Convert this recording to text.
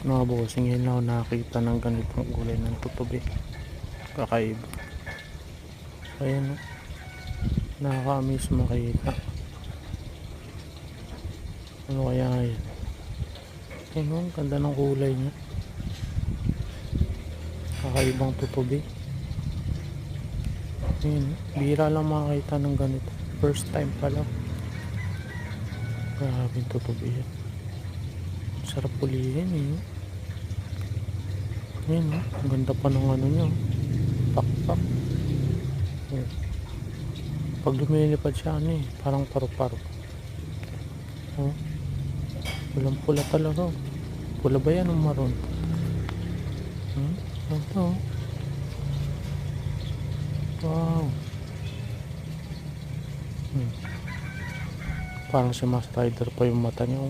Mga bossing, yun ako nakakita ng ganitong kulay ng tutubi. Kakaiba. Ayan o. Nakaka-amaze makita. Ano kaya yan? Ayan o, ganda ng kulay niya. Kakaibang tutubi. Ayan o, bihira lang makakita ng ganito. First time pala. Grabe yung tutubi yan. Sarap pulihin eh. Ayan o, ang ganda pa ng ano niya. Pakpak. Ayan. Pag lumilipad siya ano eh, parang paru-paro. Oh, pulang pula talaga. Pula ba yan o maroon? Ito. Wow. Parang si Master Rider pa yung mata niya.